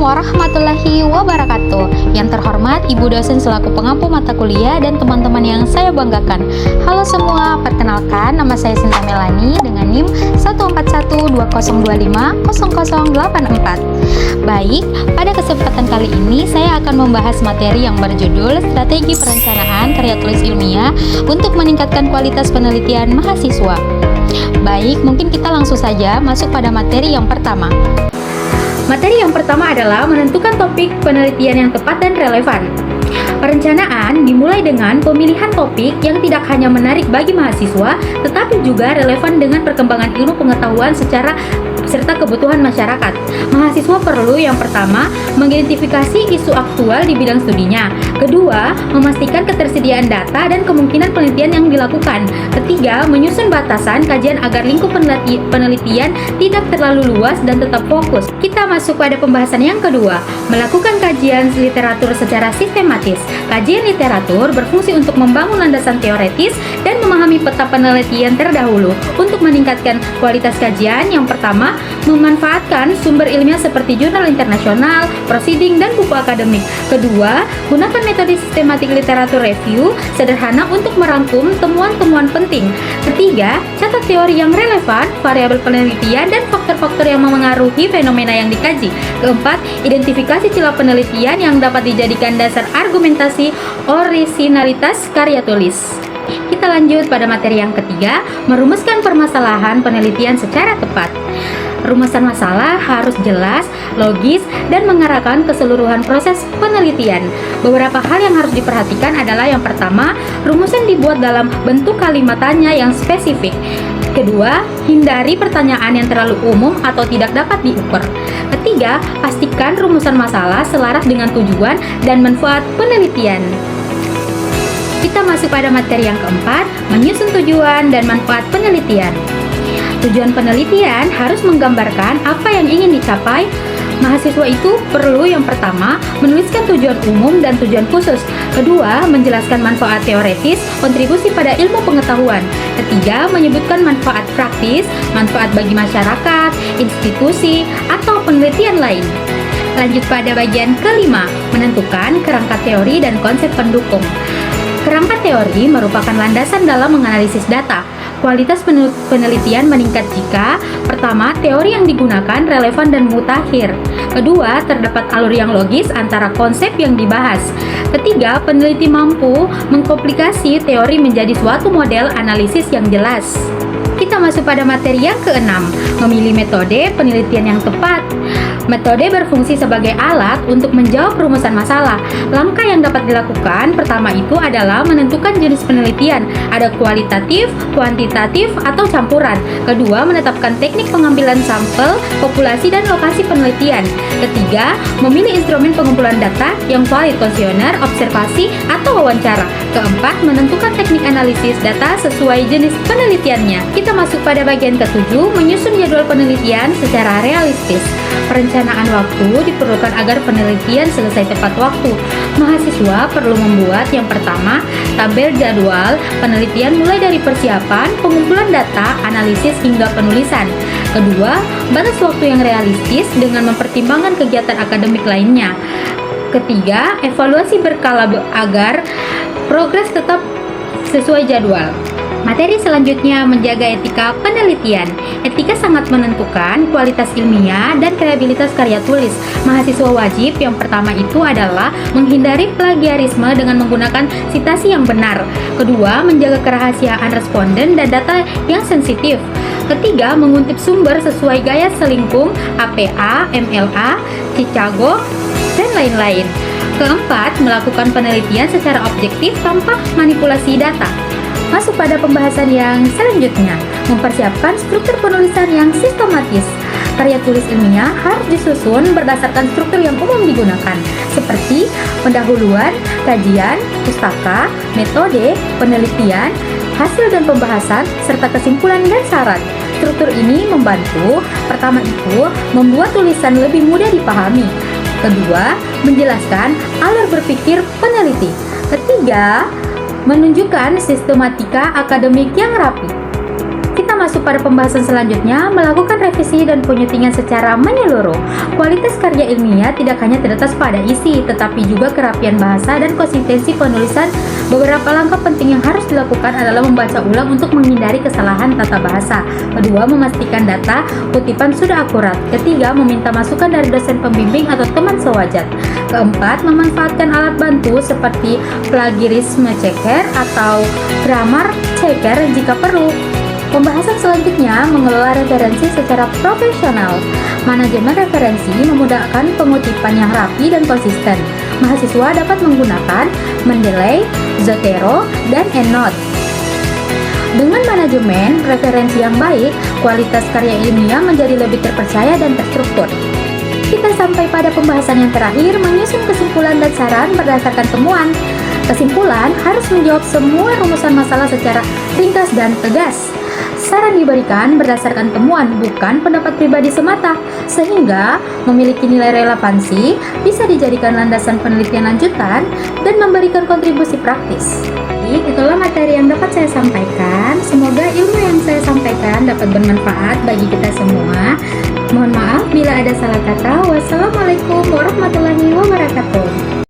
warahmatullahi wabarakatuh. Yang terhormat Ibu dosen selaku pengampu mata kuliah dan teman-teman yang saya banggakan. Halo semua, perkenalkan nama saya Sinta Melani dengan NIM 14120250084. Baik, pada kesempatan kali ini saya akan membahas materi yang berjudul Strategi Perencanaan Karya Tulis Ilmiah untuk meningkatkan kualitas penelitian mahasiswa. Baik, mungkin kita langsung saja masuk pada materi yang pertama. Materi yang pertama adalah menentukan topik penelitian yang tepat dan relevan. Perencanaan dimulai dengan pemilihan topik yang tidak hanya menarik bagi mahasiswa, tetapi juga relevan dengan perkembangan ilmu pengetahuan serta kebutuhan masyarakat. Mahasiswa perlu yang pertama mengidentifikasi isu aktual di bidang studinya. Kedua, memastikan ketersediaan data dan kemungkinan penelitian yang dilakukan. Ketiga, menyusun batasan kajian agar lingkup penelitian tidak terlalu luas dan tetap fokus. Kita masuk pada pembahasan yang kedua, melakukan kajian literatur secara sistematis. Kajian literatur berfungsi untuk membangun landasan teoretis dan memahami peta penelitian terdahulu. Untuk meningkatkan kualitas kajian, yang pertama, memanfaatkan sumber ilmiah seperti jurnal internasional, proceeding, dan buku akademik. Kedua, gunakan metode sistematik literatur review sederhana untuk merangkum temuan-temuan penting. Ketiga, catat teori yang relevan, variabel penelitian, dan faktor-faktor yang memengaruhi fenomena yang dikaji. Keempat, identifikasi celah penelitian yang dapat dijadikan dasar argumentasi orisinalitas karya tulis. Kita lanjut pada materi yang ketiga, merumuskan permasalahan penelitian secara tepat. Rumusan masalah harus jelas, logis, dan mengarahkan keseluruhan proses penelitian. Beberapa hal yang harus diperhatikan adalah yang pertama, rumusan dibuat dalam bentuk kalimat tanya yang spesifik. Kedua, hindari pertanyaan yang terlalu umum atau tidak dapat diukur. Ketiga, pastikan rumusan masalah selaras dengan tujuan dan manfaat penelitian. Kita masuk pada materi yang keempat, menyusun tujuan dan manfaat penelitian. Tujuan penelitian harus menggambarkan apa yang ingin dicapai. Mahasiswa itu perlu yang pertama, menuliskan tujuan umum dan tujuan khusus. Kedua, menjelaskan manfaat teoretis, kontribusi pada ilmu pengetahuan. Ketiga, menyebutkan manfaat praktis, manfaat bagi masyarakat, institusi, atau penelitian lain. Lanjut pada bagian kelima, menentukan kerangka teori dan konsep pendukung. Kerangka teori merupakan landasan dalam menganalisis data. Kualitas penelitian meningkat jika pertama, teori yang digunakan relevan dan mutakhir. Kedua, terdapat alur yang logis antara konsep yang dibahas. Ketiga, peneliti mampu mengkomplikasi teori menjadi suatu model analisis yang jelas. Kita masuk pada materi yang keenam, memilih metode penelitian yang tepat. Metode berfungsi sebagai alat untuk menjawab rumusan masalah. Langkah yang dapat dilakukan pertama itu adalah menentukan jenis penelitian. Ada kualitatif, kuantitatif, atau campuran. Kedua, menetapkan teknik pengambilan sampel, populasi, dan lokasi penelitian. Ketiga, memilih instrumen pengumpulan data yang valid, kuesioner, observasi, atau wawancara. Keempat, menentukan teknik analisis data sesuai jenis penelitiannya. Kita masuk pada bagian ketujuh, menyusun jadwal penelitian secara realistis. Perencanaan waktu diperlukan agar penelitian selesai tepat waktu. Mahasiswa perlu membuat yang pertama, tabel jadwal penelitian mulai dari persiapan, pengumpulan data, analisis, hingga penulisan. Kedua, batas waktu yang realistis dengan mempertimbangkan kegiatan akademik lainnya. Ketiga, evaluasi berkala agar progres tetap sesuai jadwal. Materi selanjutnya, menjaga etika penelitian. Etika sangat menentukan kualitas ilmiah dan kredibilitas karya tulis. Mahasiswa wajib yang pertama itu adalah menghindari plagiarisme dengan menggunakan sitasi yang benar. Kedua, menjaga kerahasiaan responden dan data yang sensitif. Ketiga, mengutip sumber sesuai gaya selingkung, APA, MLA, Chicago, dan lain-lain. Keempat, melakukan penelitian secara objektif tanpa manipulasi data. Masuk pada pembahasan yang selanjutnya, mempersiapkan struktur penulisan yang sistematis. Karya tulis ilmiah harus disusun berdasarkan struktur yang umum digunakan, seperti pendahuluan, kajian, pustaka, metode, penelitian, hasil dan pembahasan, serta kesimpulan dan syarat. Struktur ini membantu, pertama itu, membuat tulisan lebih mudah dipahami. Kedua, menjelaskan alur berpikir peneliti. Ketiga, menunjukkan sistematika akademik yang rapi. Kita masuk pada pembahasan selanjutnya, melakukan revisi dan penyutingan secara menyeluruh. Kualitas karya ilmiah tidak hanya terletak pada isi, tetapi juga kerapian bahasa dan konsistensi penulisan. Beberapa langkah penting yang harus dilakukan adalah membaca ulang untuk menghindari kesalahan tata bahasa. Kedua, memastikan data kutipan sudah akurat. Ketiga, meminta masukan dari dosen pembimbing atau teman sewajat. Keempat, memanfaatkan alat bantu seperti plagiarisme checker atau grammar checker jika perlu. Pembahasan selanjutnya mengelola referensi secara profesional. Manajemen referensi memudahkan pengutipan yang rapi dan konsisten. Mahasiswa dapat menggunakan Mendeley, Zotero, dan EndNote. Dengan manajemen referensi yang baik, kualitas karya ilmiah menjadi lebih terpercaya dan terstruktur. Kita sampai pada pembahasan yang terakhir, menyusun kesimpulan dan saran berdasarkan temuan. Kesimpulan harus menjawab semua rumusan masalah secara ringkas dan tegas. Saran diberikan berdasarkan temuan, bukan pendapat pribadi semata, sehingga memiliki nilai relevansi, bisa dijadikan landasan penelitian lanjutan, dan memberikan kontribusi praktis. Itulah materi yang dapat saya sampaikan. Semoga ilmu yang saya sampaikan dapat bermanfaat bagi kita semua. Mohon maaf bila ada salah kata. Wassalamualaikum warahmatullahi wabarakatuh.